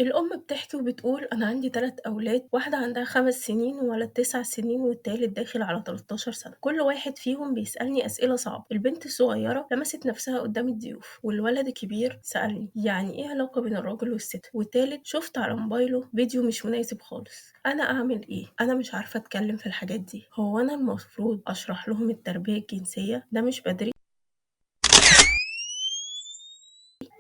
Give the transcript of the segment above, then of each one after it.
الأم بتحكي وبتقول أنا عندي 3 أولاد، واحدة عندها 5 سنين وولد 9 سنين والتالت داخل على 13 سنة، كل واحد فيهم بيسألني أسئلة صعبة. البنت الصغيرة لمست نفسها قدام الضيوف، والولد الكبير سألني يعني إيه علاقة بين الراجل والست، والتالت شفت على موبايله فيديو مش مناسب خالص. أنا أعمل إيه؟ أنا مش عارفة أتكلم في الحاجات دي. هو أنا المفروض أشرح لهم التربية الجنسية؟ ده مش بدري؟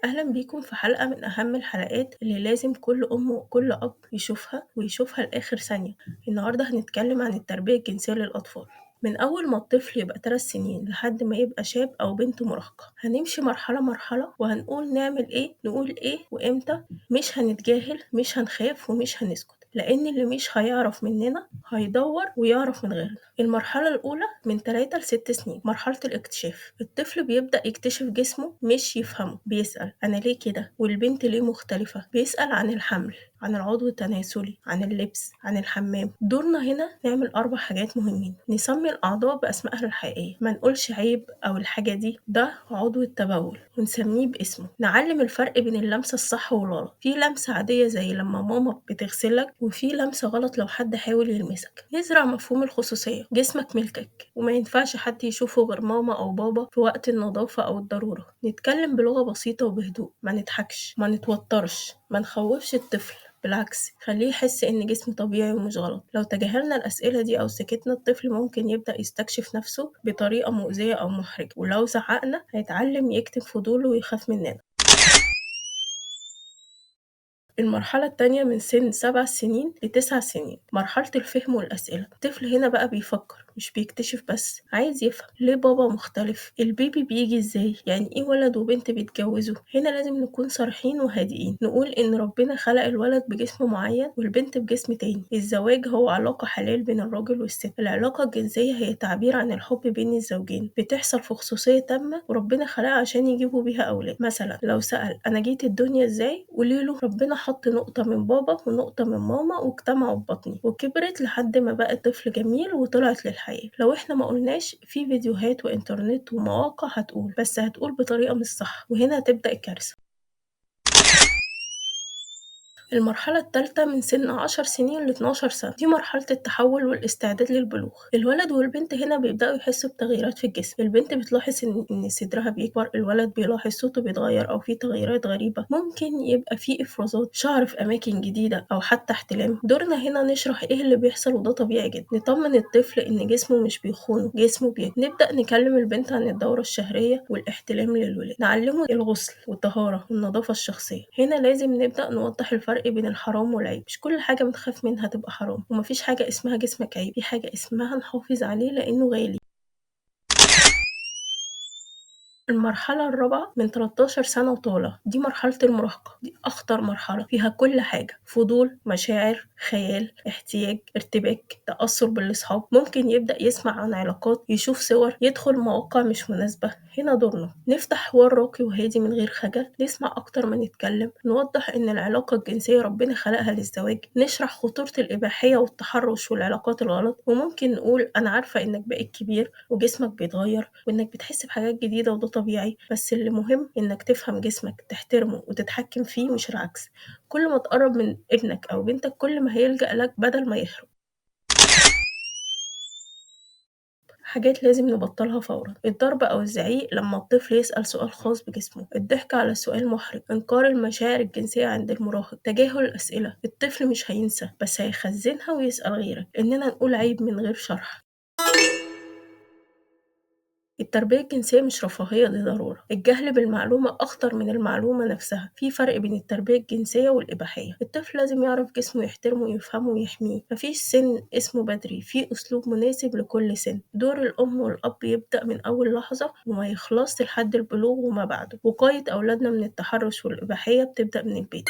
أهلا بيكم في حلقة من أهم الحلقات اللي لازم كل أم وكل أب يشوفها ويشوفها لآخر ثانية. النهاردة هنتكلم عن التربية الجنسية للأطفال من أول ما الطفل يبقى 3 سنين لحد ما يبقى شاب أو بنت مراهقة. هنمشي مرحلة مرحلة وهنقول نعمل إيه، نقول إيه وإمتى. مش هنتجاهل، مش هنخاف ومش هنسكت، لأن اللي مش هيعرف مننا هيدور ويعرف من غيرنا. المرحلة الأولى من 3 ل6 سنين، مرحلة الاكتشاف. الطفل بيبدأ يكتشف جسمه مش يفهمه، بيسأل أنا ليه كده والبنت ليه مختلفة، بيسأل عن الحمل، عن العضو التناسلي، عن اللبس، عن الحمام. دورنا هنا نعمل 4 حاجات مهمين: نسمي الأعضاء بأسمائها الحقيقية، ما نقولش عيب أو الحاجة دي ده عضو التبول، ونسميه باسمه. نعلم الفرق بين اللمسة الصح والغلط، في لمسة عادية زي لما ماما بتغسلك، وفي لمسة غلط لو حد حاول يلمسك. نزرع مفهوم الخصوصية، جسمك ملكك وما ينفعش حد يشوفه غير ماما أو بابا في وقت النظافة أو الضرورة. نتكلم بلغة بسيطة وبهدوء، ما نضحكش، ما نتوترش، ما نخوفش الطفل، بالعكس خليه يحس إن جسمه طبيعي ومش غلط. لو تجاهلنا الأسئلة دي أو سكتنا، الطفل ممكن يبدأ يستكشف نفسه بطريقة مؤذية أو محرجة، ولو زعقنا هيتعلم يكتم فضوله ويخاف مننا. المرحلة التانية من سن 7 سنين ل9 سنين، مرحلة الفهم والأسئلة. الطفل هنا بقى بيفكر مش بيكتشف بس، عايز يفهم ليه بابا مختلف، البيبي بيجي ازاي، يعني ايه ولد وبنت بيتجوزوا. هنا لازم نكون صريحين وهادئين، نقول ان ربنا خلق الولد بجسم معين والبنت بجسم تاني. الزواج هو علاقة حلال بين الراجل والست. العلاقة الجنسية هي تعبير عن الحب بين الزوجين، بتحصل في خصوصية تامة، وربنا خلقها عشان يجيبوا بيها أولاد. مثلا لو سأل أنا جيت الدنيا ازاي، قوليله ربنا حط نقطة من بابا ونقطة من ماما واجتمعوا في بطني، وكبرت لحد ما بقى طفل جميل وطلعت للحياة. لو احنا ما قلناش، في فيديوهات وانترنت ومواقع هتقول، بس هتقول بطريقة مش صح، وهنا تبدأ الكارثة. المرحلة التالتة من سن 10 سنين ل12 سنة، دي مرحلة التحول والاستعداد للبلوغ. الولد والبنت هنا بيبدأوا يحسوا بتغييرات في الجسم. البنت بتلاحظ إن صدرها بيكبر، الولد بيلاحظ صوته بيتغير أو في تغيرات غريبة. ممكن يبقى في إفرازات شعر في أماكن جديدة أو حتى احتلام. دورنا هنا نشرح إيه اللي بيحصل، وده طبيعي جدا. نطمن الطفل إن جسمه مش بيخونه، جسمه بيكبر. نبدأ نكلم البنت عن الدورة الشهرية والاحتلام للولاد، نعلمه الغسل والطهارة والنظافة الشخصية. هنا لازم نبدأ نوضح الفرق بين الحرام والعيب. مش كل حاجة بنخاف منها تبقى حرام، ومفيش حاجة اسمها جسمك عيب، في حاجة اسمها نحافظ عليه لأنه غالي. المرحلة الرابعة من 13 سنة وطالع، دي مرحلة المراهقة. دي أخطر مرحلة، فيها كل حاجة: فضول، مشاعر، خيال، احتياج، ارتباك، تأثر بالأصحاب. ممكن يبدأ يسمع عن علاقات، يشوف صور، يدخل مواقع مش مناسبة. هنا دورنا نفتح حوار راقي وهادي من غير خجل، نسمع أكتر ما نتكلم، نوضح إن العلاقة الجنسية ربنا خلقها للزواج، نشرح خطورة الإباحية والتحرش والعلاقات الغلط. وممكن نقول أنا عارفة إنك بقيت كبير وجسمك بيتغير وإنك بتحس بحاجات جديدة، وده طبيعي، بس اللي مهم إنك تفهم جسمك، تحترمه وتتحكم فيه مش العكس. كل ما تقرب من ابنك أو بنتك كل ما هيلجأ لك بدل ما يهرب. حاجات لازم نبطلها فورا: الضرب أو الزعيق لما الطفل يسأل سؤال خاص بجسمه، الضحك على سؤال محرج، إنكار المشاعر الجنسية عند المراهق، تجاهل الأسئلة. الطفل مش هينسى بس هيخزنها ويسأل غيرك. إننا نقول عيب من غير شرح. التربية الجنسية مش رفاهية، دي ضرورة. الجهل بالمعلومة أخطر من المعلومة نفسها. في فرق بين التربية الجنسية والإباحية. الطفل لازم يعرف جسمه، يحترمه ويفهمه ويحميه. مفيش سن اسمه بدري، في أسلوب مناسب لكل سن. دور الأم والأب يبدأ من أول لحظة وما يخلصش لحد البلوغ وما بعده. وقاية أولادنا من التحرش والإباحية بتبدأ من البيت.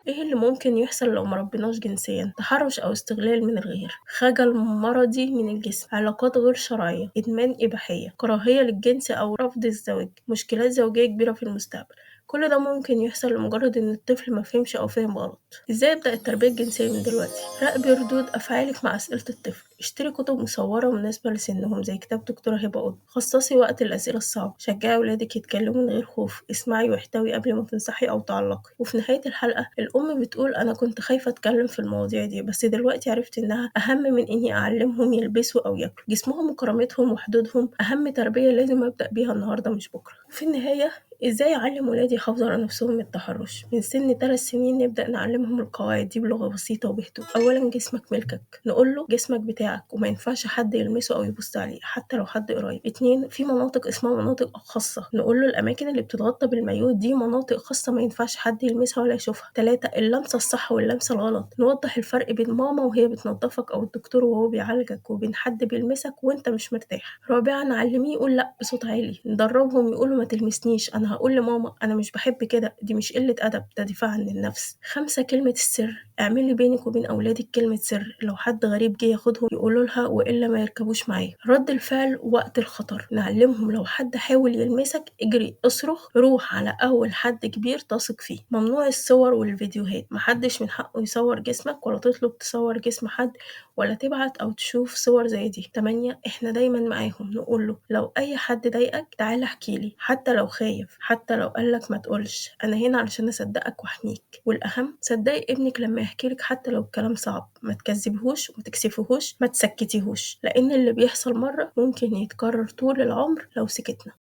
إيه اللي ممكن يحصل لو مربيناش جنسيًا؟ تحرش أو استغلال من الغير، خجل مرضي من الجسم، علاقات غير شرعية، إدمان إباحية، كراهية للجنس أو رفض الزواج، مشكلات زوجية كبيرة في المستقبل. كل ده ممكن يحصل لمجرد إن الطفل مفهمش أو فهم غلط. إزاي أبدأ التربية الجنسية من دلوقتي؟ راقبي ردود أفعالك مع أسئلة الطفل، اشتري كتب مصورة مناسبة لسنهم زي كتاب دكتورة هبة قطب، خصصي وقت الأسئلة الصعبة، شجعي ولادك يتكلموا من غير خوف، اسمعي واحتوي قبل ما تنصحي أو تعلقي. وفي نهاية الحلقة الأم بتقول أنا كنت خايفة أتكلم في المواضيع دي، بس دلوقتي عرفت إنها أهم من إني أعلمهم يلبسوا أو ياكلوا. جسمهم وكرامتهم وحدودهم أهم تربية لازم أبدأ بيها النهاردة مش بكرة. وفي النهاية إزاي أعلم ولادي يحافظوا على نفسهم من التحرش؟ من سن 3 سنين نبدأ نعلمهم القواعد دي بلغة بسيطة وبهدوء. أولا جسمك ملكك، نقوله جسمك بتاعك وما ينفعش حد يلمسه أو يبص عليه حتى لو حد قريب. 2 في مناطق اسمها مناطق خاصة، نقوله الأماكن اللي بتتغطى بالمايوه دي مناطق خاصة ما ينفعش حد يلمسها ولا يشوفها. 3 اللمسة الصح واللمسة الغلط، نوضح الفرق بين ماما وهي بتنظفك أو الدكتور وهو بيعالجك وبين حد بيلمسك وأنت مش مرتاح. 4 علميه يقول لأ بصوت عالي، ندربهم يقولوا ما تلمسنيش، أنا هقول لماما أنا مش بحب كده، دي مش قلة أدب، ده دفاع عن النفس. 5 كلمة السر، اعملي بينك وبين أولادك كلمة سر، لو حد غريب جه ياخدهم يقولوا لها وإلا ما يركبوش معاه. رد الفعل وقت الخطر، نعلمهم لو حد حاول يلمسك اجري، اصرخ، روح على أول حد كبير تثق فيه. ممنوع الصور والفيديوهات، محدش من حقه يصور جسمك ولا تطلب تصور جسم حد ولا تبعت أو تشوف صور زي دي. 8 احنا دايما معاهم، نقوله لو أي حد ضايقك تعالى احكيلي حتى لو خايف، حتى لو قالك ما تقولش، أنا هنا علشان أصدقك وأحميك. والأهم صدقي ابنك لما يحكيلك حتى لو الكلام صعب، ما تكذبيهوش وما تكسفيهوش، ما تسكتيهوش، لأن اللي بيحصل مرة ممكن يتكرر طول العمر لو سكتنا.